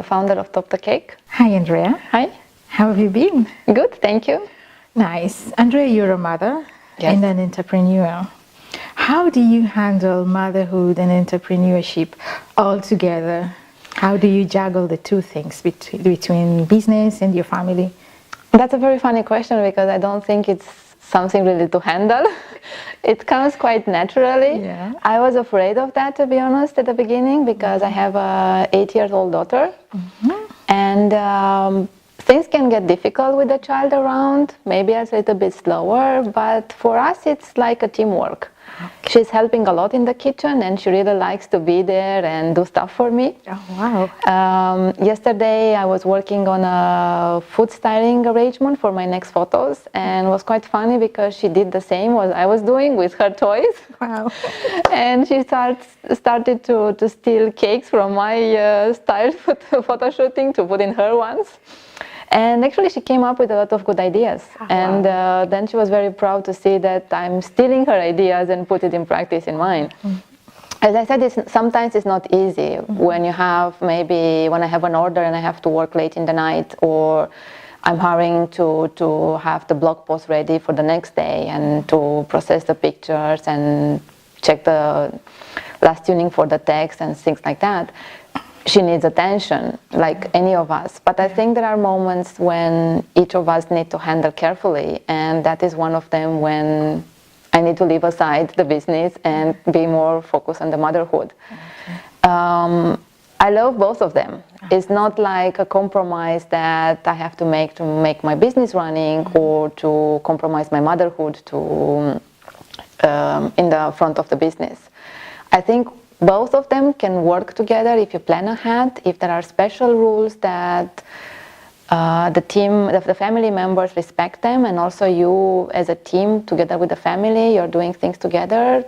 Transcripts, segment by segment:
founder of Top the Cake. Hi, Andrea. Hi. How have you been? Good, thank you. Nice. Andrea, you're a mother and an entrepreneur. How do you handle motherhood and entrepreneurship all together? How do you juggle the two things between business and your family? That's a very funny question because I don't think it's something really to handle. It comes quite naturally. Yeah. I was afraid of that, to be honest, at the beginning because I have a 8-year-old daughter. And things can get difficult with a child around. Maybe it's a little bit slower, but for us it's like a teamwork. Okay. She's helping a lot in the kitchen and she really likes to be there and do stuff for me. Oh, wow. Yesterday I was working on a food styling arrangement for my next photos, and it was quite funny because she did the same as I was doing with her toys. Wow. And she started to steal cakes from my styled photo shooting to put in her ones. And actually she came up with a lot of good ideas. Oh, and wow. Then she was very proud to see that I'm stealing her ideas and put it in practice in mine. As I said, sometimes it's not easy when you have, maybe when I have an order and I have to work late in the night, or I'm hurrying to have the blog post ready for the next day and to process the pictures and check the last tuning for the text and things like that. She needs attention, like any of us. But I think there are moments when each of us need to handle carefully, and that is one of them when I need to leave aside the business and be more focused on the motherhood. Okay. I love both of them. It's not like a compromise that I have to make my business running or to compromise my motherhood to in the front of the business. I think both of them can work together if you plan ahead, if there are special rules that the family members respect them, and also you as a team together with the family, you're doing things together,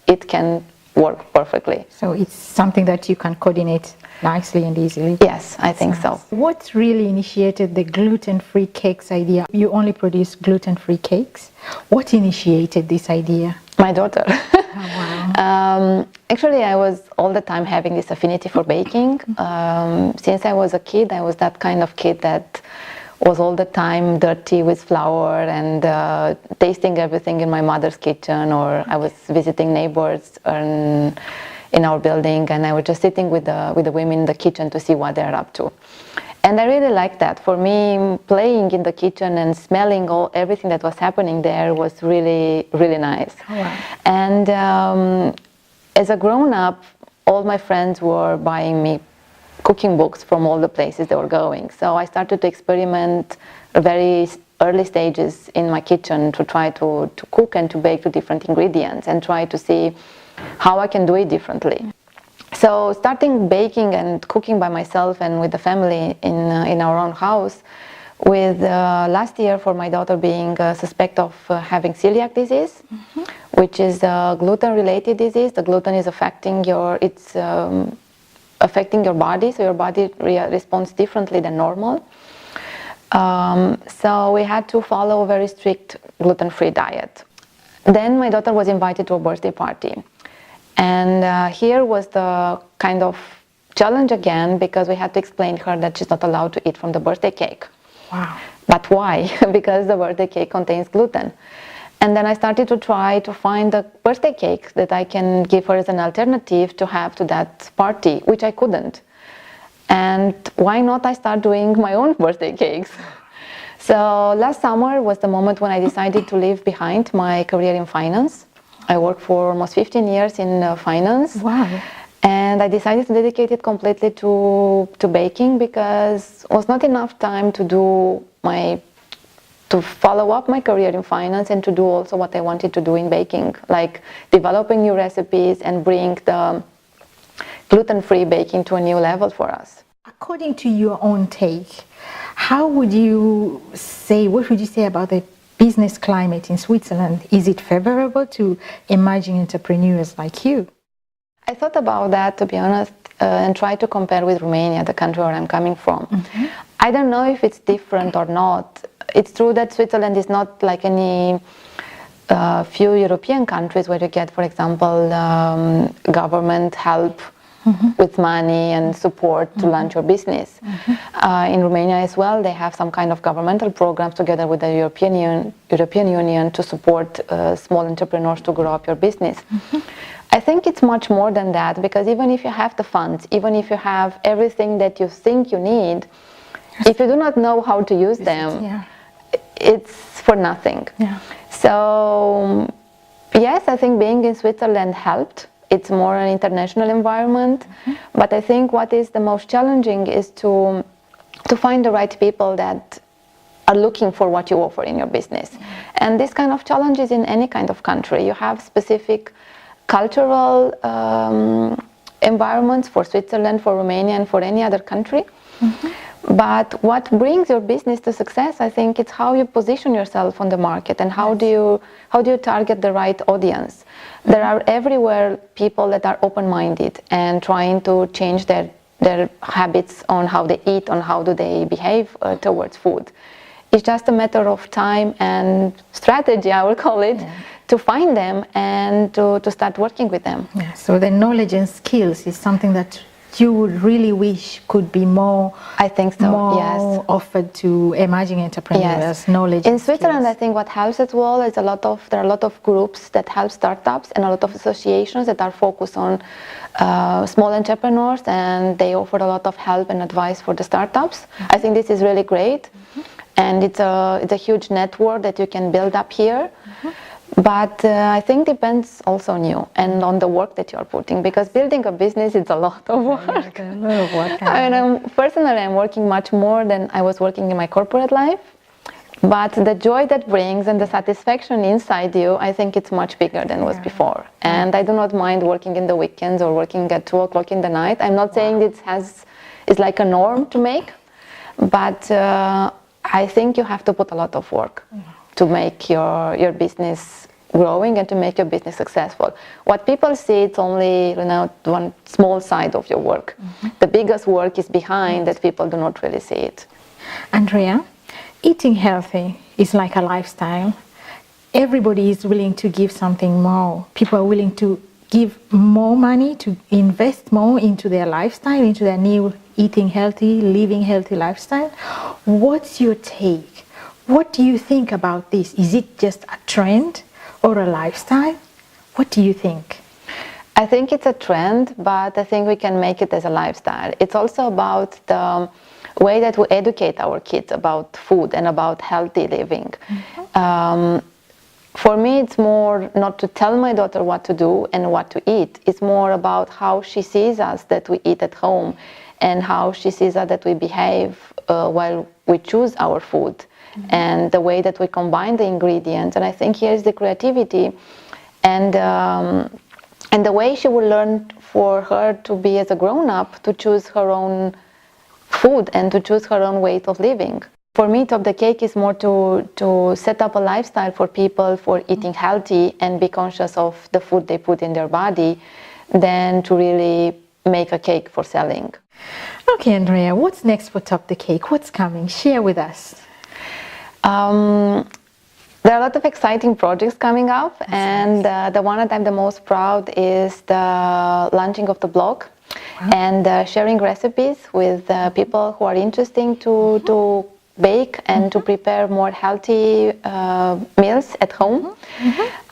it can work perfectly. So it's something that you can coordinate nicely and easily? Yes, I think so. What really initiated the gluten-free cakes idea? You only produce gluten-free cakes. What initiated this idea? My daughter. Oh, wow. Actually, I was all the time having this affinity for baking. Since I was a kid, I was that kind of kid that was all the time dirty with flour and tasting everything in my mother's kitchen, or I was visiting neighbors in our building, and I was just sitting with the women in the kitchen to see what they're up to. And I really liked that. For me, playing in the kitchen and smelling everything that was happening there was really, really nice. Oh, wow. And as a grown-up, all my friends were buying me cooking books from all the places they were going. So I started to experiment at very early stages in my kitchen to try to cook and to bake with different ingredients and try to see how I can do it differently. So starting baking and cooking by myself and with the family in our own house, with last year for my daughter being suspect of having celiac disease, which is a gluten-related disease. The gluten is affecting your body, so your body responds differently than normal. So we had to follow a very strict gluten-free diet. Then my daughter was invited to a birthday party. And here was the kind of challenge again, because we had to explain to her that she's not allowed to eat from the birthday cake. Wow. But why? Because the birthday cake contains gluten. And then I started to try to find a birthday cake that I can give her as an alternative to have to that party, which I couldn't. And why not I start doing my own birthday cakes? So last summer was the moment when I decided to leave behind my career in finance. I worked for almost 15 years in finance. Wow. And I decided to dedicate it completely to baking because it was not enough time to follow up my career in finance and to do also what I wanted to do in baking, like developing new recipes and bring the gluten-free baking to a new level for us. According to your own take, what would you say about the business climate in Switzerland? Is it favorable to emerging entrepreneurs like you? I thought about that, to be honest, and tried to compare with Romania, the country where I'm coming from. I don't know if it's different or not. It's true that Switzerland is not like any few European countries where you get, for example, government help with money and support to launch your business. In Romania as well, they have some kind of governmental programs together with the European Union to support small entrepreneurs to grow up your business. I think it's much more than that, because even if you have the funds, even if you have everything that you think you need, if you do not know how to use them, it's for nothing. So yes, I think being in Switzerland helped. It's more an international environment, but I think what is the most challenging is to find the right people that are looking for what you offer in your business. And this kind of challenge is in any kind of country. You have specific cultural environments for Switzerland, for Romania, and for any other country. But what brings your business to success, I think, it's how you position yourself on the market and how do you target the right audience. There are everywhere people that are open-minded and trying to change their habits on how they eat, on how do they behave towards food. It's just a matter of time and strategy, I will call it, to find them and to start working with them. So the knowledge and skills is something that you would really wish could be more, I think so, more offered to emerging entrepreneurs, knowledge in Switzerland, I think what helps as well is there are a lot of groups that help startups and a lot of associations that are focused on small entrepreneurs, and they offer a lot of help and advice for the startups. I think this is really great, and it's a huge network that you can build up here. But I think depends also on you and on the work that you are putting, because building a business is a lot of work. I mean, personally, I'm working much more than I was working in my corporate life. But the joy that brings and the satisfaction inside you, I think it's much bigger than was before. And I do not mind working in the weekends or working at 2 o'clock in the night. I'm not saying it's like a norm to make, but I think you have to put a lot of work to make your business growing and to make your business successful. What people see, it's only one small side of your work. The biggest work is behind that people do not really see it. Andreea, eating healthy is like a lifestyle. Everybody is willing to give something more. People are willing to give more money, to invest more into their lifestyle, into their new eating healthy, living healthy lifestyle. What's your take? What do you think about this? Is it just a trend or a lifestyle? What do you think? I think it's a trend, but I think we can make it as a lifestyle. It's also about the way that we educate our kids about food and about healthy living. For me, it's more not to tell my daughter what to do and what to eat. It's more about how she sees us that we eat at home and how she sees us that we behave while we choose our food. And the way that we combine the ingredients. And I think here's the creativity and the way she will learn for her to be as a grown-up, to choose her own food and to choose her own way of living. For me, Top the Cake is more to set up a lifestyle for people for eating healthy and be conscious of the food they put in their body than to really make a cake for selling. Okay, Andreea, what's next for Top the Cake? What's coming? Share with us. There are a lot of exciting projects coming up, and the one that I'm the most proud is the launching of the blog and sharing recipes with people who are interested to bake and to prepare more healthy meals at home.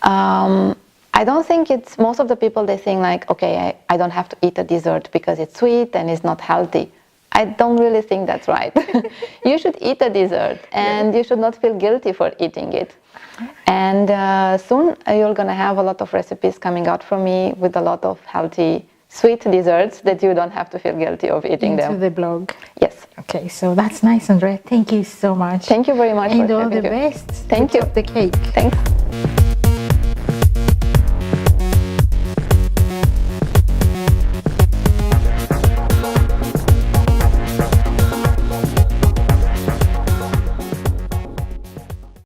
I don't think it's, most of the people, they think like, okay, I don't have to eat a dessert because it's sweet and it's not healthy. I don't really think that's right. You should eat a dessert and you should not feel guilty for eating it. And soon you're going to have a lot of recipes coming out from me with a lot of healthy, sweet desserts that you don't have to feel guilty of eating them. Into the blog. Yes. Okay, so that's nice, Andreea. Thank you so much. Thank you very much. And all the best. Thank you. Top the Cake. Thanks.